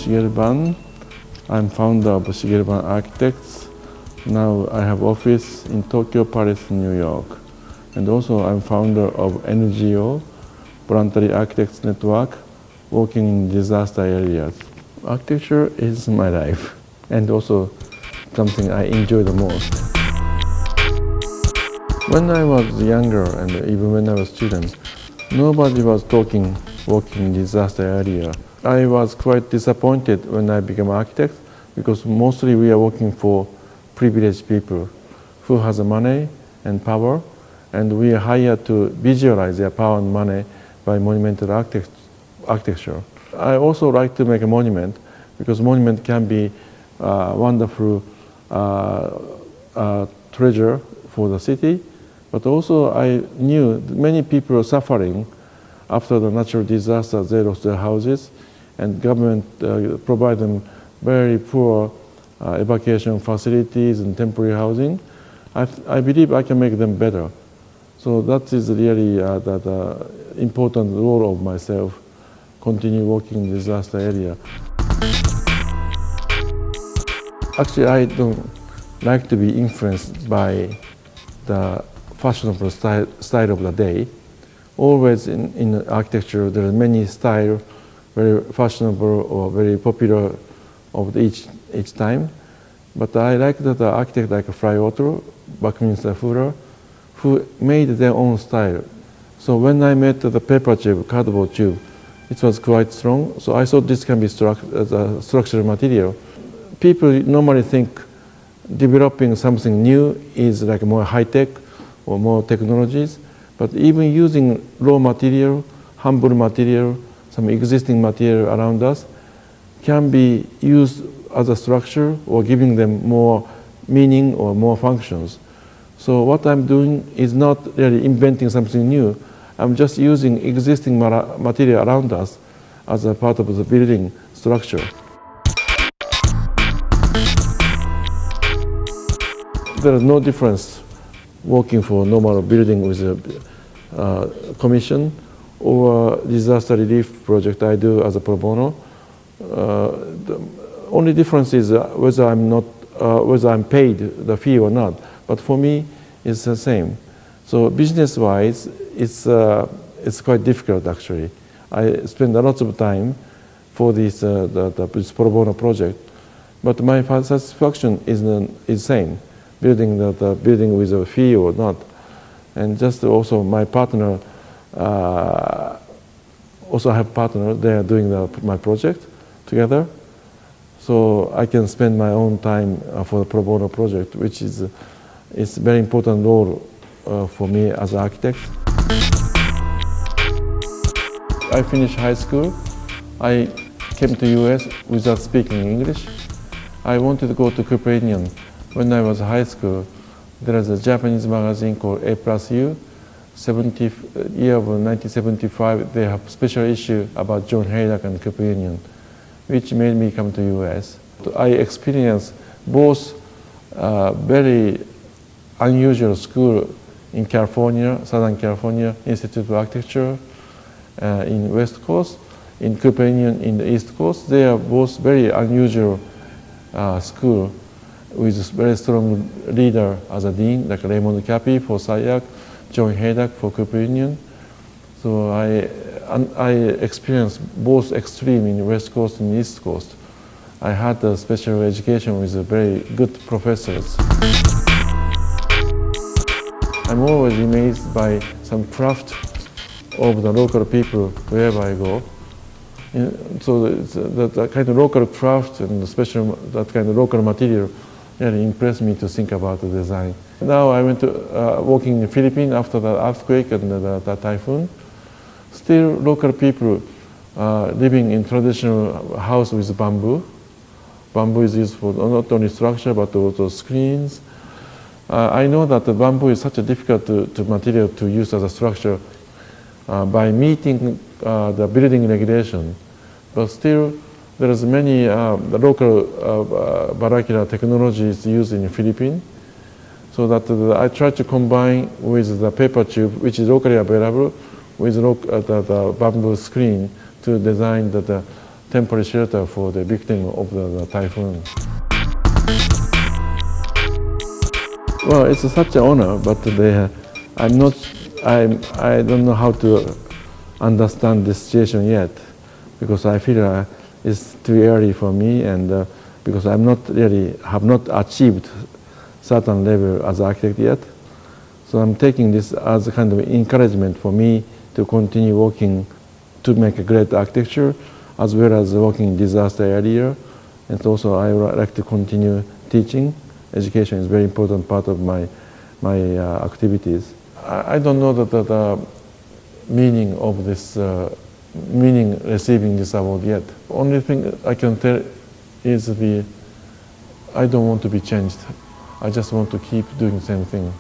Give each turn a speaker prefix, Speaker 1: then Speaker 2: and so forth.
Speaker 1: Shigeru Ban. I'm founder of Shigeru Ban Architects. Now I have office in Tokyo, Paris, and New York. And also I'm founder of NGO, Voluntary Architects Network, working in disaster areas. Architecture is my life, and also something I enjoy the most. When I was younger, and even when I was a student, nobody was talking working in disaster area. I was quite disappointed when I became an architect, because mostly we are working for privileged people who has money and power, and we are hired to visualize their power and money by monumental architecture. I also like to make a monument, because monument can be a wonderful treasure for the city, but also I knew many people are suffering after the natural disaster. They lost their houses, and government provide them very poor evacuation facilities and temporary housing. I believe I can make them better. So that is really the important role of myself, continue working in disaster area. Actually, I don't like to be influenced by the fashionable style of the day. Always in architecture, there are many styles, very fashionable or very popular of each time. But I like that the architect like Frey-Otto, Buckminster Fuller, who made their own style. So when I met the paper tube, cardboard tube, it was quite strong. So I thought this can be structural material. People normally think developing something new is like more high-tech or more technologies. But even using raw material, humble material, some existing material around us can be used as a structure or giving them more meaning or more functions. So what I'm doing is not really inventing something new. I'm just using existing material around us as a part of the building structure. There is no difference working for normal building with a commission or disaster relief project I do as a pro bono. The only difference is whether I'm paid the fee or not. But for me, it's the same. So business-wise, it's quite difficult actually. I spend a lot of time for this pro bono project, but my satisfaction is the same. Building the building with a fee or not, and just also my partner. Also, I have a partner. They are doing my project together, so I can spend my own time for the pro bono project, which is a very important role for me as an architect. I finished high school. I came to US without speaking English. I wanted to go to Cooper Union. When I was in high school, there was a Japanese magazine called A+U. 70th year of 1975, they have a special issue about John Haydock and Cooper Union, which made me come to US. I experienced both very unusual school in California, Southern California, Institute of Architecture in West Coast, in Cooper Union in the East Coast. They are both very unusual school with a very strong leader as a dean, like Raymond Cappy for SciArc, John Haydock for Cooper Union. So I experienced both extreme in West Coast and East Coast. I had a special education with very good professors. I'm always amazed by some craft of the local people wherever I go. So that kind of local craft and that kind of local material really impressed me to think about the design. Now I went to working in the Philippines after the earthquake and the typhoon. Still local people living in traditional house with bamboo. Bamboo is used for not only structure but also screens. I know that the bamboo is such a difficult material to use as a structure by meeting the building regulation. But still, there is many local vernacular technologies used in the Philippines. So that I try to combine with the paper tube, which is locally available, with the bamboo screen to design the temporary shelter for the victim of the typhoon. Well, it's such an honor, but I don't know how to understand this situation yet, because I feel it's too early for me, and because have not achieved certain level as architect yet. So I'm taking this as a kind of encouragement for me to continue working to make a great architecture, as well as working in disaster area. And also I would like to continue teaching. Education is a very important part of my activities. I don't know the meaning of this, meaning receiving this award yet. Only thing I can tell is I don't want to be changed. I just want to keep doing the same thing.